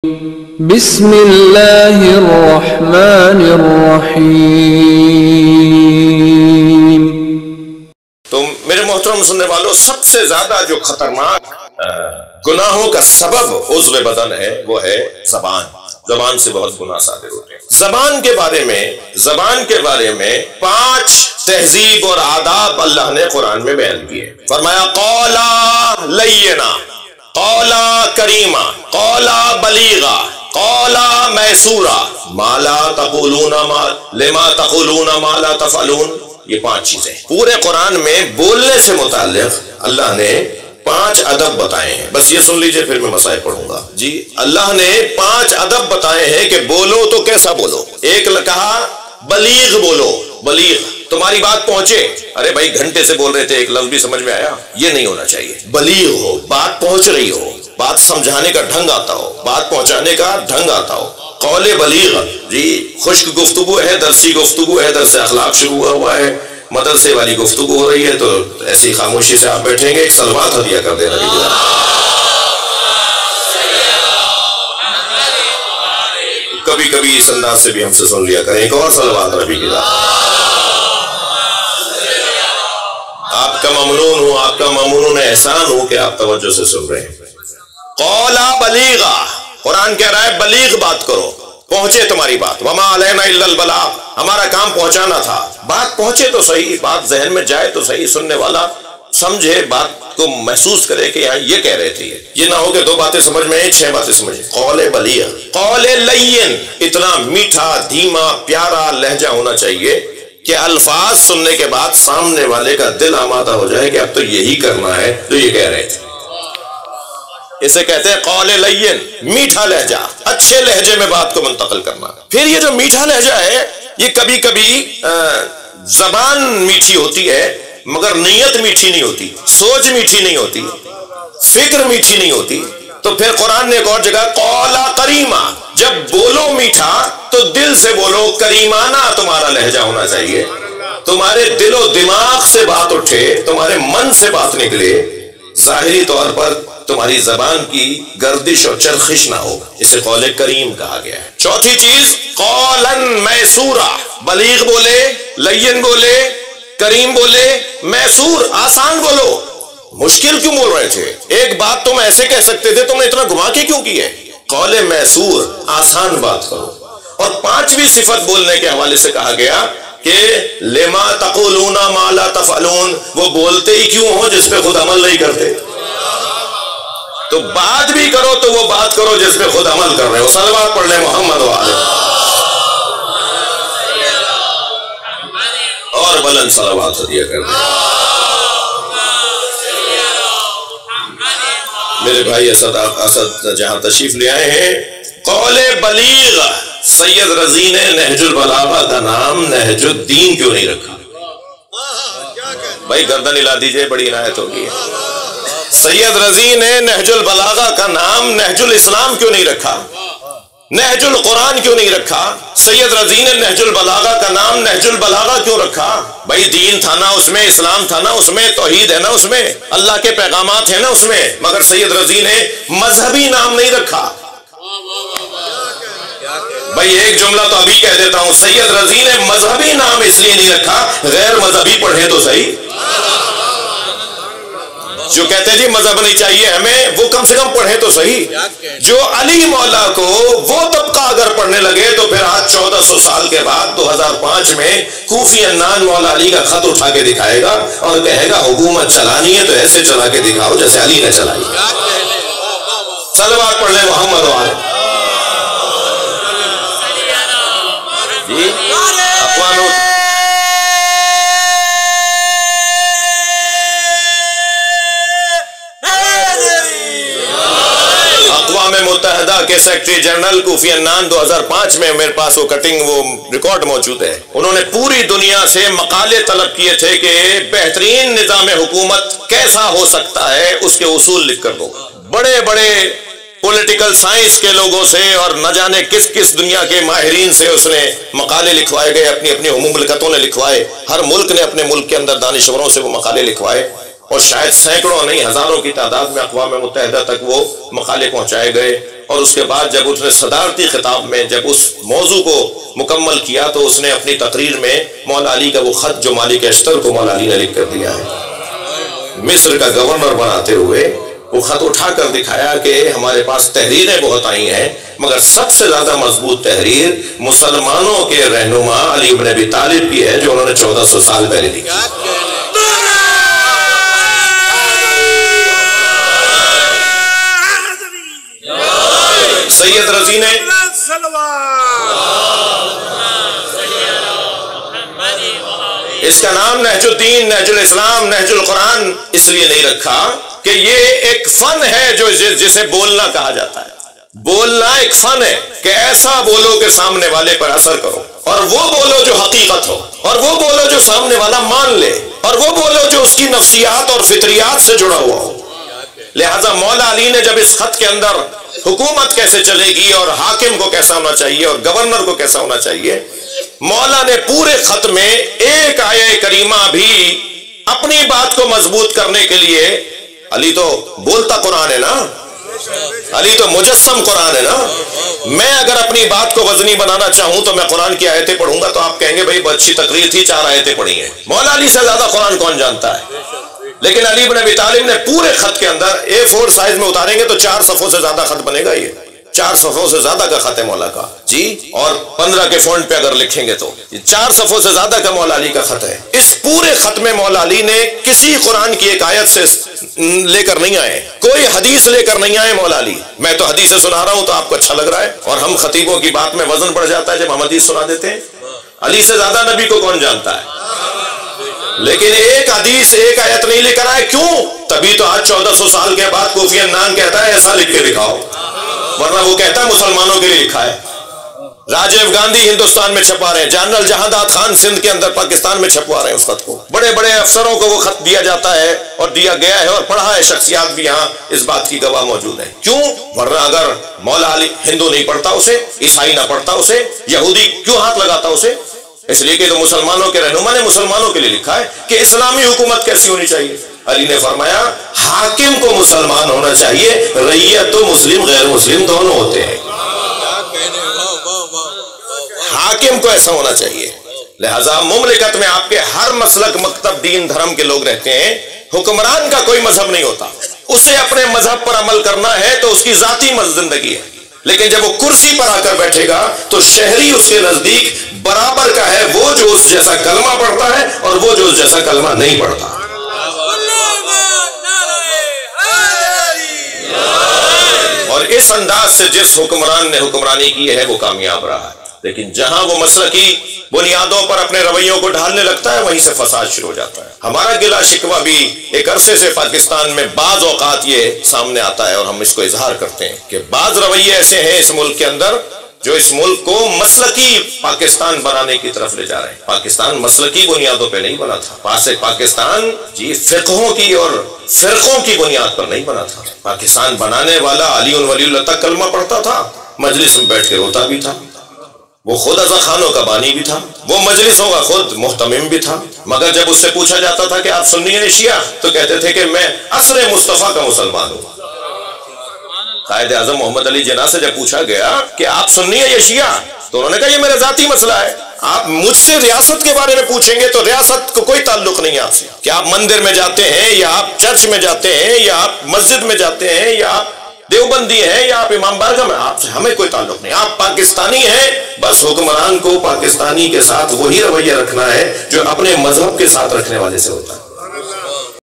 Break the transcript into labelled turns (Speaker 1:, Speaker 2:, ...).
Speaker 1: بسم اللہ الرحمن الرحیم۔
Speaker 2: تو میرے محترم سننے والوں، سب سے زیادہ جو خطرناک گناہوں کا سبب عضو بدن ہے وہ ہے زبان۔ زبان سے بہت گناہ صادر ہوتے ہیں۔ زبان کے بارے میں 5 تہذیب اور آداب اللہ نے قرآن میں بیان کیے۔ فرمایا قولا لینا، قولا کریما، قولا بلیغا، قولا میسورا، ما لا تقولون لما تقولون ما لا تفعلون۔ یہ 5 چیزیں پورے قرآن میں بولنے سے متعلق اللہ نے 5 ادب بتائے ہیں۔ بس یہ سن لیجئے، پھر میں مسائل پڑھوں گا۔ جی، اللہ نے 5 ادب بتائے ہیں کہ بولو تو کیسا بولو۔ ایک کہا بلیغ بولو، بلیغ تمہاری بات پہنچے۔ ارے بھائی گھنٹے سے بول رہے تھے، ایک لفظ بھی سمجھ میں آیا؟ یہ نہیں ہونا چاہیے۔ بلیغ ہو، بات پہنچ رہی ہو، بات سمجھانے کا ڈھنگ آتا ہو، بات پہنچانے کا ڈھنگ آتا ہو۔ قول بلیغ، جی خشک گفتگو ہے، درسی گفتگو ہے، درس اخلاق شروع ہوا ہے، مدرسے والی گفتگو ہو رہی ہے، تو ایسی خاموشی سے آپ بیٹھیں گے، ایک سلوات ہدیہ کر دینا۔ کبھی کبھی اس انداز سے بھی ہم سے سن لیا کریں، ایک اور سلوات نبی کی۔ آپ کا ممنون ہوں، آپ کا ممنون احسان ہوں کہ آپ توجہ سے سن رہے ہیں۔ قولا بلیغا، قرآن کہہ رہا ہے بلیغ بات کرو، پہنچے تمہاری بات۔ وما علینا الا البلاغ، ہمارا کام پہنچانا تھا۔ بات پہنچے تو صحیح، بات ذہن میں جائے تو صحیح، سننے والا سمجھے، بات کو محسوس کرے کہ یہاں یہ کہہ رہے تھے۔ یہ نہ ہو کہ 2 باتیں سمجھ میں آئیں، 6 باتیں سمجھ۔ قول بلیغ، قول لین، اتنا میٹھا دھیما پیارا لہجہ ہونا چاہیے کہ الفاظ سننے کے بعد سامنے والے کا دل آمادہ ہو جائے کہ اب تو یہی کرنا ہے جو یہ کہہ رہے تھے۔ اسے کہتے ہیں قول لین، میٹھا لہجہ، اچھے لہجے میں بات کو منتقل کرنا۔ پھر یہ جو میٹھا لہجہ ہے، یہ کبھی کبھی زبان میٹھی ہوتی ہے مگر نیت میٹھی نہیں ہوتی، سوچ میٹھی نہیں ہوتی، فکر میٹھی نہیں ہوتی۔ تو پھر قرآن نے ایک اور جگہ قولا کریما، جب بولو میٹھا تو دل سے بولو، کریمانہ تمہارا لہجہ ہونا چاہیے، تمہارے دل و دماغ سے بات اٹھے، تمہارے من سے بات نکلے، ظاہری طور پر تمہاری زبان کی گردش اور چرخش نہ ہو۔ اسے قول کریم کہا گیا ہے۔ چوتھی چیز قولن میسورا، بلیغ بولے، لین بولے، کریم بولے، میسور آسان بولو۔ مشکل کیوں بول رہے تھے؟ ایک بات تم ایسے کہہ سکتے تھے، تم نے اتنا گھما کے کیوں کی ہے؟ قول میسور، آسان بات کرو۔ اور 5ویں صفت بولنے کے حوالے سے کہا گیا کہ لما تقولون ما لا تفعلون، وہ بولتے ہی کیوں ہو جس پہ خود عمل نہیں کرتے؟ تو بات بھی کرو تو وہ بات کرو جس پہ خود عمل کر رہے ہو۔ صلوات پڑھ لیں محمد والے، اور بلند صلوات ہدیہ کر دیں۔ میرے بھائی اسد جہاں تشریف لے آئے ہیں، قول بلیغ، سید رضی نے نہج البلاغہ کا نام نہج الدین کیوں نہیں رکھا؟ بھائی گردن ہلا دیجئے، بڑی عنایت ہوگی۔ سید رضی نے نہج البلاغہ کا نام نہج الاسلام کیوں نہیں رکھا؟ نہج القرآن کیوں نہیں رکھا؟ سید رضی نے نہج البلاغہ کا نام نہج البلاغہ کیوں رکھا؟ بھائی دین تھا نا اس میں، اسلام تھا نا اس میں، توحید ہے نا اس میں، اللہ کے پیغامات ہیں نا اس میں، مگر سید رضی نے مذہبی نام نہیں رکھا۔ بھائی ایک جملہ تو ابھی کہہ دیتا ہوں، سید رضی نے مذہبی نام اس لیے نہیں رکھا، غیر مذہبی پڑھے تو صحیح۔ جو کہتے ہیں جی مذہب نہیں چاہیے ہمیں، وہ کم سے کم پڑھے تو صحیح۔ جو علی مولا کو وہ طبقہ اگر پڑھنے لگے تو پھر آج 1400 سال کے بعد 2005 میں کوفی عنان مولا علی کا خط اٹھا کے دکھائے گا اور کہے گا حکومت چلانی ہے تو ایسے چلا کے دکھاؤ جیسے علی نے چلائی۔ صلوات پڑھ لیں محمد والے۔ جی اقوام متحدہ کے سیکرٹری جنرل کوفی عنان 2005 میں، میرے پاس وہ کٹنگ، وہ ریکارڈ موجود ہے، انہوں نے پوری دنیا سے مقالے طلب کیے تھے کہ بہترین نظام حکومت کیسا ہو سکتا ہے، اس کے اصول لکھ کر دو۔ بڑے بڑے پولیٹیکل سائنس کے لوگوں سے اور نہ جانے کس کس دنیا کے ماہرین سے اس نے مقالے لکھوائے گئے، اپنی اپنی مملکتوں نے لکھوائے، ہر ملک نے اپنے ملک کے اندر دانشوروں سے وہ مقالے لکھوائے، اور شاید سینکڑوں نہیں ہزاروں کی تعداد میں اقوام متحدہ تک وہ مقالے پہنچائے گئے، اور اس کے بعد جب اس نے صدارتی خطاب میں جب اس موضوع کو مکمل کیا تو اس نے اپنی تقریر میں مولا علی کا وہ خط جو مالک اشتر کو مولا علی نے لکھ کر دیا ہے، مصر کا گورنر بناتے ہوئے وہ خط اٹھا کر دکھایا کہ ہمارے پاس تحریریں بہت آئی ہیں مگر سب سے زیادہ مضبوط تحریر مسلمانوں کے رہنما علی بن ابی طالب کی ہے جو انہوں نے 1400 سال پہلے لکھی۔ سید رضی نے اس کا نام نہج الدین، نہج الاسلام، نہج القرآن اس لیے نہیں رکھا کہ یہ ایک فن ہے جو جسے بولنا کہا جاتا ہے۔ بولنا ایک فن ہے کہ ایسا بولو کہ سامنے والے پر اثر کرو، اور وہ بولو جو حقیقت ہو، اور وہ بولو جو سامنے والا مان لے، اور وہ بولو جو اس کی نفسیات اور فطریات سے جڑا ہوا ہو۔ لہذا مولا علی نے جب اس خط کے اندر حکومت کیسے چلے گی اور حاکم کو کیسا ہونا چاہیے اور گورنر کو کیسا ہونا چاہیے، مولا نے پورے خط میں ایک آیہ کریمہ بھی اپنی بات کو مضبوط کرنے کے لیے، علی تو بولتا قرآن ہے نا، علی تو مجسم قرآن ہے نا، میں اگر اپنی بات کو وزنی بنانا چاہوں تو میں قرآن کی آیتیں پڑھوں گا تو آپ کہیں گے بھائی بہت اچھی تقریر تھی، 4 آیتیں پڑھی ہیں۔ مولا علی سے زیادہ قرآن کون جانتا ہے؟ لیکن علی بن ابی طالب نے پورے خط کے اندر A4 سائز میں اتاریں گے تو 4 صفحوں سے زیادہ خط بنے گا، یہ 4 صفحوں سے زیادہ کا خط ہے مولا کا جی، اور 15 کے فونٹ پہ اگر لکھیں گے تو 4 صفحوں سے زیادہ کا مولا علی کا خط ہے۔ اس پورے خط میں مولا علی نے کسی قرآن کی ایک آیت سے لے کر نہیں آئے، کوئی حدیث لے کر نہیں آئے مولا علی۔ میں تو حدیثیں سنا رہا ہوں تو آپ کو اچھا لگ رہا ہے، اور ہم خطیبوں کی بات میں وزن بڑھ جاتا ہے جب ہم حدیث سنا دیتے ہیں۔ علی سے زیادہ نبی کو کون جانتا ہے؟ لیکن ایک حدیث ایک آیت نہیں لے کر آئے، کیوں؟ تبھی تو آج 1400 سال کے بعد کوفی عنان کہتا ہے ایسا لکھ کے دکھاؤ، ورنہ وہ کہتا ہے مسلمانوں کے لیے لکھا ہے۔ راجیو گاندھی ہندوستان میں چھپا رہے ہیں، جنرل جہانداد خان سندھ کے اندر پاکستان میں چھپوا رہے ہیں اس خط کو، بڑے بڑے افسروں کو وہ خط دیا جاتا ہے اور دیا گیا ہے اور پڑھا ہے، شخصیات بھی یہاں اس بات کی گواہ موجود ہیں۔ کیوں؟ ورنہ اگر مولا علی ہندو نہیں پڑھتا اسے، عیسائی نہ پڑھتا اسے، یہودی کیوں ہاتھ لگاتا اسے؟ اس لیے کہ تو مسلمانوں کے رہنما نے مسلمانوں کے لیے لکھا ہے کہ اسلامی حکومت کیسی ہونی چاہیے۔ علی نے فرمایا حاکم کو مسلمان ہونا چاہیے، رعیت تو مسلم غیر مسلم دونوں ہوتے ہیں، حاکم کو ایسا ہونا چاہیے۔ لہذا مملکت میں آپ کے ہر مسلک مکتب دین دھرم کے لوگ رہتے ہیں، حکمران کا کوئی مذہب نہیں ہوتا، اسے اپنے مذہب پر عمل کرنا ہے تو اس کی ذاتی زندگی ہے، لیکن جب وہ کرسی پر آ کر بیٹھے گا تو شہری اس کے نزدیک برابر کا ہے، وہ جو اس جیسا کلمہ پڑھتا ہے اور وہ جو اس جیسا کلمہ نہیں پڑھتا۔ اور اس انداز سے جس حکمران نے حکمرانی کی ہے وہ کامیاب رہا ہے، لیکن جہاں وہ مسلکی بنیادوں پر اپنے رویوں کو ڈھالنے لگتا ہے وہیں سے فساد شروع ہو جاتا ہے۔ ہمارا گلہ شکوہ بھی ایک عرصے سے پاکستان میں بعض اوقات یہ سامنے آتا ہے اور ہم اس کو اظہار کرتے ہیں کہ بعض رویے ایسے ہیں اس ملک کے اندر جو اس ملک کو مسلکی پاکستان بنانے کی طرف لے جا رہے ہیں۔ پاکستان مسلکی بنیادوں پہ نہیں بنا تھا، پاکستان جی فقہوں کی اور فرقوں کی بنیاد پر نہیں بنا تھا۔ پاکستان بنانے والا علی ولی اللہ تک کلمہ پڑھتا تھا، مجلس میں بیٹھ کے روتا بھی تھا، وہ خود ازا خانوں کا بانی بھی تھا، وہ مجلسوں کا خود محتمم بھی تھا، مگر جب اس سے پوچھا جاتا تھا کہ آپ سنی ہیں شیعہ تو کہتے تھے کہ میں عصر مصطفیٰ کا مسلمان ہوں۔ قائد اعظم محمد علی جناح سے جب پوچھا گیا کہ آپ سنی ہیں یا شیعہ تو انہوں نے کہا یہ میرا ذاتی مسئلہ ہے، آپ مجھ سے ریاست کے بارے میں پوچھیں گے تو ریاست کو کوئی تعلق نہیں ہے آپ سے، کہ آپ مندر میں جاتے ہیں یا آپ چرچ میں جاتے ہیں یا آپ مسجد میں جاتے ہیں یا آپ دیوبندی ہیں یا آپ امام بارگاہ میں، آپ سے ہمیں کوئی تعلق نہیں، آپ پاکستانی ہیں، بس حکمران کو پاکستانی کے ساتھ وہی رویہ رکھنا ہے جو اپنے مذہب کے ساتھ رکھنے والے سے ہوتا ہے۔